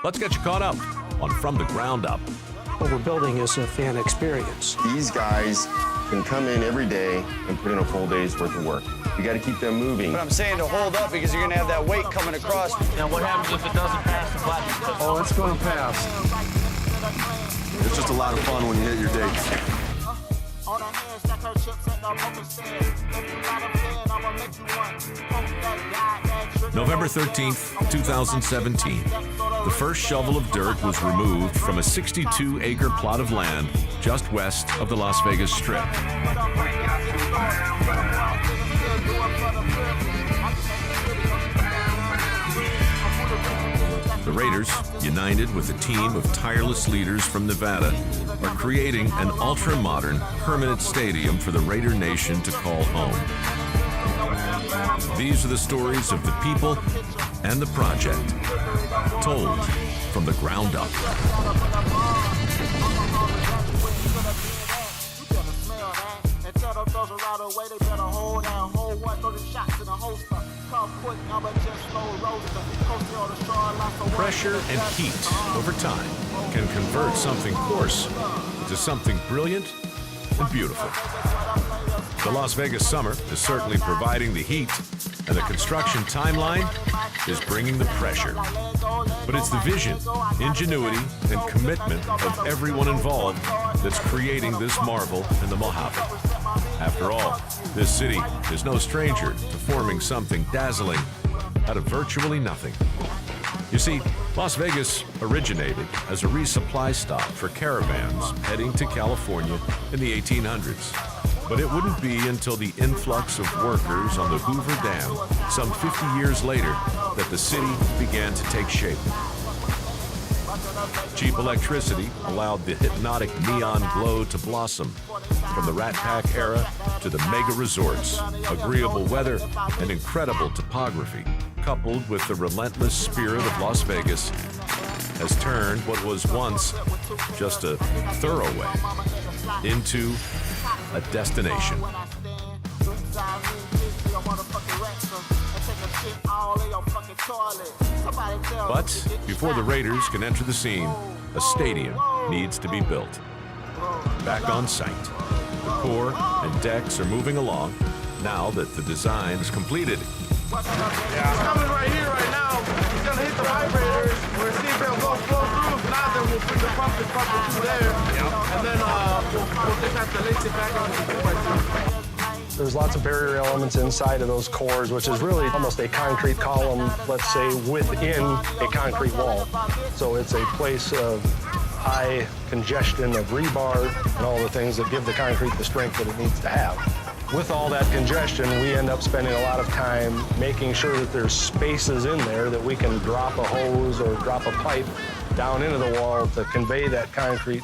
Let's get you caught up on From the Ground Up. What we're building is a fan experience. These guys can come in every day and put in a full day's worth of work. You got to keep them moving. But I'm saying to hold up because you're going to have that weight coming across. Now what happens if it doesn't pass the flat test? Oh, it's going to pass. It's just a lot of fun when you hit your dates. November 13th, 2017. The first shovel of dirt was removed from a 62-acre plot of land just west of the Las Vegas Strip. The Raiders, united with a team of tireless leaders from Nevada, are creating an ultra-modern, permanent stadium for the Raider Nation to call home. These are the stories of the people and the project, told from the ground up. Pressure and heat over time can convert something coarse to something brilliant and beautiful. The Las Vegas summer is certainly providing the heat, and the construction timeline is bringing the pressure. But it's the vision, ingenuity, and commitment of everyone involved that's creating this marvel in the Mojave. After all, this city is no stranger to forming something dazzling out of virtually nothing. You see, Las Vegas originated as a resupply stop for caravans heading to California in the 1800s. But it wouldn't be until the influx of workers on the Hoover Dam some 50 years later that the city began to take shape. Cheap electricity allowed the hypnotic neon glow to blossom. From the Rat Pack era to the mega resorts, agreeable weather and incredible topography, coupled with the relentless spirit of Las Vegas, has turned what was once just a thoroughway into a destination. But before the Raiders can enter the scene, a stadium needs to be built. Back on site, the core and decks are moving along now that the design is completed. Yeah. He's coming right here right now. He's gonna hit the vibrators. We're seeing if they'll go flow through. If not, then we'll bring the pump through there. Yep. And then we'll just have to lace it back on the 2x2. There's lots of barrier elements inside of those cores, which is really almost a concrete column, let's say, within a concrete wall. So it's a place of high congestion of rebar and all the things that give the concrete the strength that it needs to have. With all that congestion, we end up spending a lot of time making sure that there's spaces in there that we can drop a hose or drop a pipe down into the wall to convey that concrete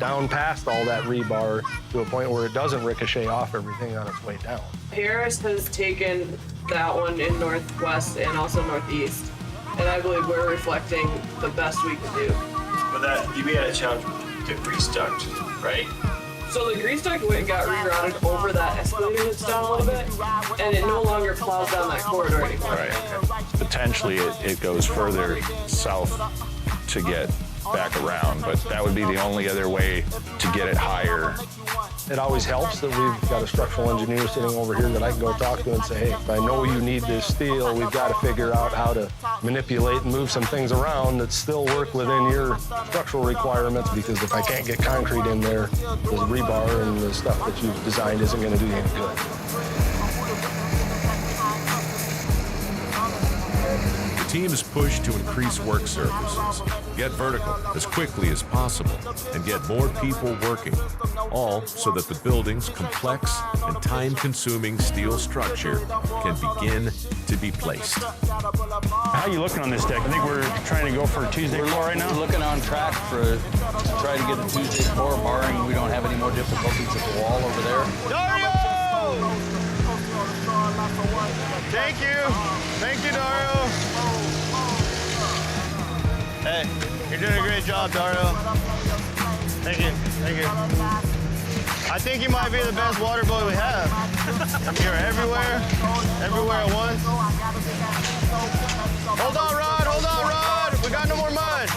down past all that rebar to a point where it doesn't ricochet off everything on its way down. Harris has taken that one in Northwest and also Northeast, and I believe we're reflecting the best we can do. But that, we had a challenge with the grease duct, right? So the grease duct went and got rerouted over that escalator that's down a little bit, and it no longer plows down that corridor anymore. Right, okay. Potentially it goes further south to get back around, but that would be the only other way to get it higher. It always helps that we've got a structural engineer sitting over here that I can go talk to and say, hey, if I know you need this steel, we've got to figure out how to manipulate and move some things around that still work within your structural requirements, because if I can't get concrete in there, the rebar and the stuff that you've designed isn't going to do you any good. The team is pushed to increase work surfaces, get vertical as quickly as possible, and get more people working, all so that the building's complex and time-consuming steel structure can begin to be placed. How are you looking on this deck? I think we're trying to go for a Tuesday pour right now. We're looking on track to try to get the Tuesday pour, barring we don't have any more difficulties at the wall over there. Dario! Thank you. Thank you, Dario. Hey, you're doing a great job, Dario. Thank you. Thank you. I think you might be the best water boy we have. You're everywhere at once. Hold on, Rod. We got no more mud.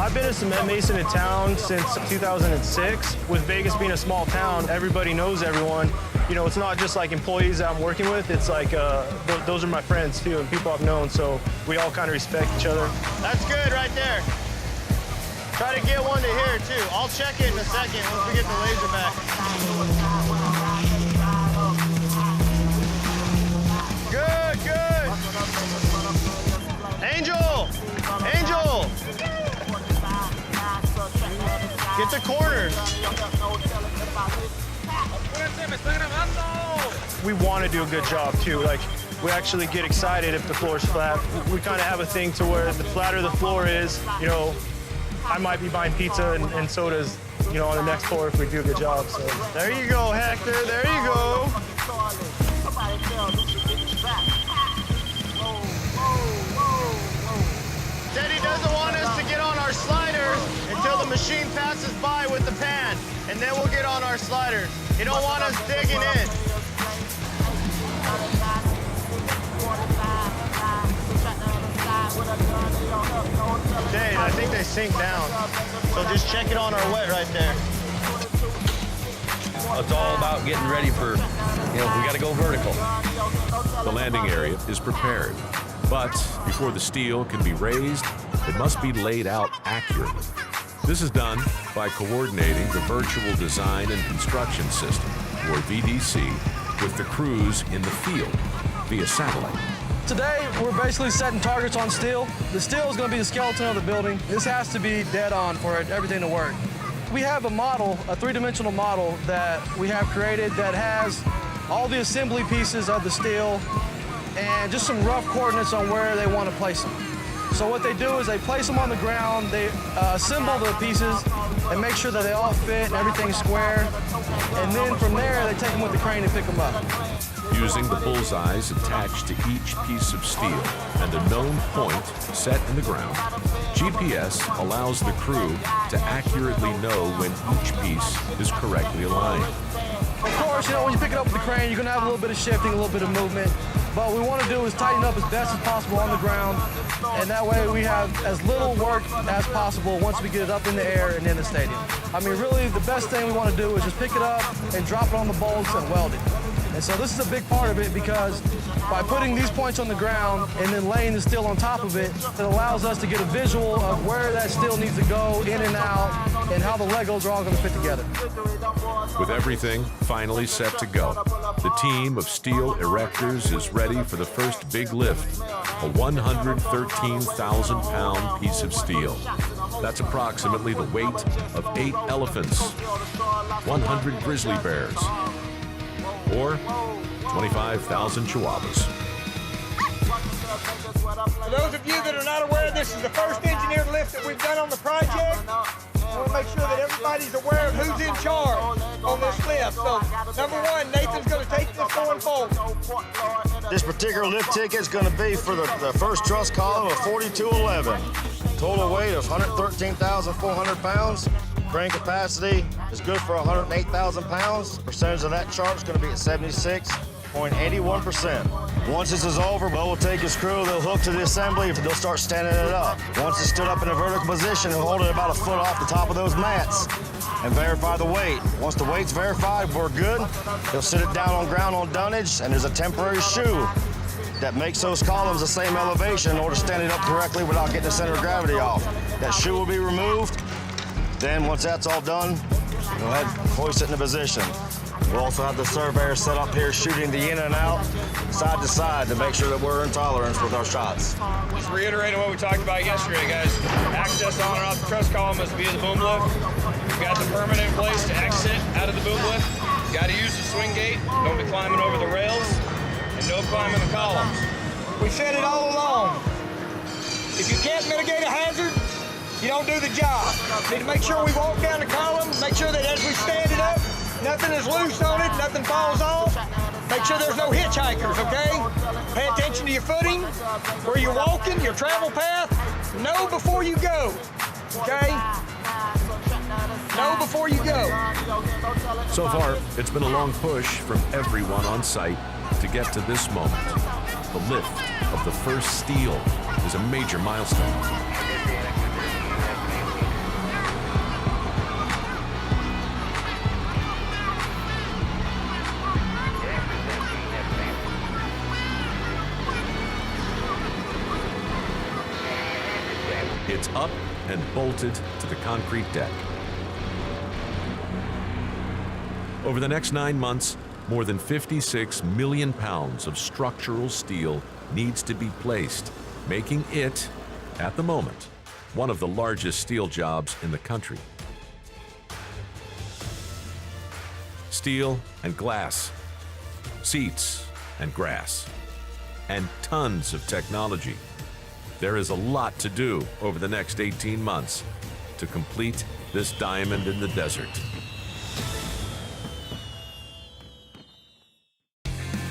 I've been a cement mason in town since 2006. With Vegas being a small town, everybody knows everyone. You know, it's not just like employees that I'm working with. It's like those are my friends too, and people I've known. So we all kind of respect each other. That's good right there. Try to get one to here too. I'll check it in a second once we get the laser back. Good, good. Angel, Angel. Get the corners. We want to do a good job too. Like, we actually get excited if the floor is flat. We kind of have a thing to where the flatter the floor is, you know, I might be buying pizza and sodas, you know, on the next floor if we do a good job. So there you go, Hector. There you go. Teddy doesn't want us to get on our sliders until the machine passes by with the pan, and then we'll get on our sliders. He don't want us digging in. Okay, I think they sink down. So just check it on our wet right there. It's all about getting ready for, we got to go vertical. The landing area is prepared, but before the steel can be raised, it must be laid out accurately. This is done by coordinating the Virtual Design and Construction System, or VDC, with the crews in the field via satellite. Today, we're basically setting targets on steel. The steel is going to be the skeleton of the building. This has to be dead on for everything to work. We have a model, a three-dimensional model that we have created that has all the assembly pieces of the steel and just some rough coordinates on where they want to place them. So what they do is they place them on the ground, they assemble the pieces and make sure that they all fit and everything's square. And then from there, they take them with the crane and pick them up. Using the bullseyes attached to each piece of steel and a known point set in the ground, GPS allows the crew to accurately know when each piece is correctly aligned. Of course, when you pick it up with the crane, you're going to have a little bit of shifting, a little bit of movement. But what we want to do is tighten up as best as possible on the ground, and that way we have as little work as possible once we get it up in the air and in the stadium. I mean, really, the best thing we want to do is just pick it up and drop it on the bolts and weld it. And so this is a big part of it because by putting these points on the ground and then laying the steel on top of it, it allows us to get a visual of where that steel needs to go in and out and how the Legos are all going to fit together. With everything finally set to go, the team of steel erectors is ready for the first big lift, a 113,000-pound piece of steel. That's approximately the weight of 8 elephants, 100 grizzly bears, or 25,000 chihuahuas. For those of you that are not aware, this is the first engineered lift that we've done on the project. I want to make sure that everybody's aware of who's in charge on this lift. So, number one, Nathan's going to take this going forward. This particular lift ticket is going to be for the first truss column of 4211. Total weight of 113,400 pounds. Crane capacity is good for 108,000 pounds. Percentage of that chart is going to be at 76.81%. Once this is over, Bo will take his crew, they'll hook to the assembly, they'll start standing it up. Once it's stood up in a vertical position, he'll hold it about a foot off the top of those mats and verify the weight. Once the weight's verified, we're good. He'll sit it down on ground on dunnage, and there's a temporary shoe that makes those columns the same elevation in order to stand it up correctly without getting the center of gravity off. That shoe will be removed. Then once that's all done, go ahead and hoist it into position. We'll also have the surveyor set up here shooting the in and out, side to side, to make sure that we're in tolerance with our shots. Just reiterating what we talked about yesterday, guys. Access on and off the truss column is via the boom lift. We've got the permit in place to exit out of the boom lift. You got to use the swing gate. Don't be climbing over the rails, and no climbing the columns. We said it all along. If you can't mitigate a hazard, you don't do the job. Need to make sure we walk down the column, make sure that as we stand it up, nothing is loose on it, nothing falls off. Make sure there's no hitchhikers, okay? Pay attention to your footing, where you're walking, your travel path. Know before you go, okay? Know before you go. So far, it's been a long push from everyone on site to get to this moment. The lift of the first steel is a major milestone. It's up and bolted to the concrete deck. Over the next 9 months, more than 56 million pounds of structural steel needs to be placed, making it, at the moment, one of the largest steel jobs in the country. Steel and glass, seats and grass, and tons of technology. There is a lot to do over the next 18 months to complete this diamond in the desert.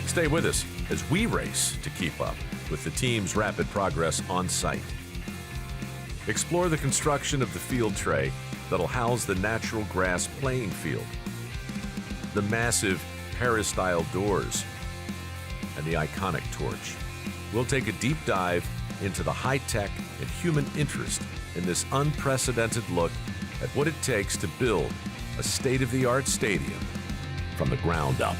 Stay with us as we race to keep up with the team's rapid progress on site. Explore the construction of the field tray that'll house the natural grass playing field, the massive Paris-style doors, and the iconic torch. We'll take a deep dive into the high-tech and human interest in this unprecedented look at what it takes to build a state-of-the-art stadium from the ground up.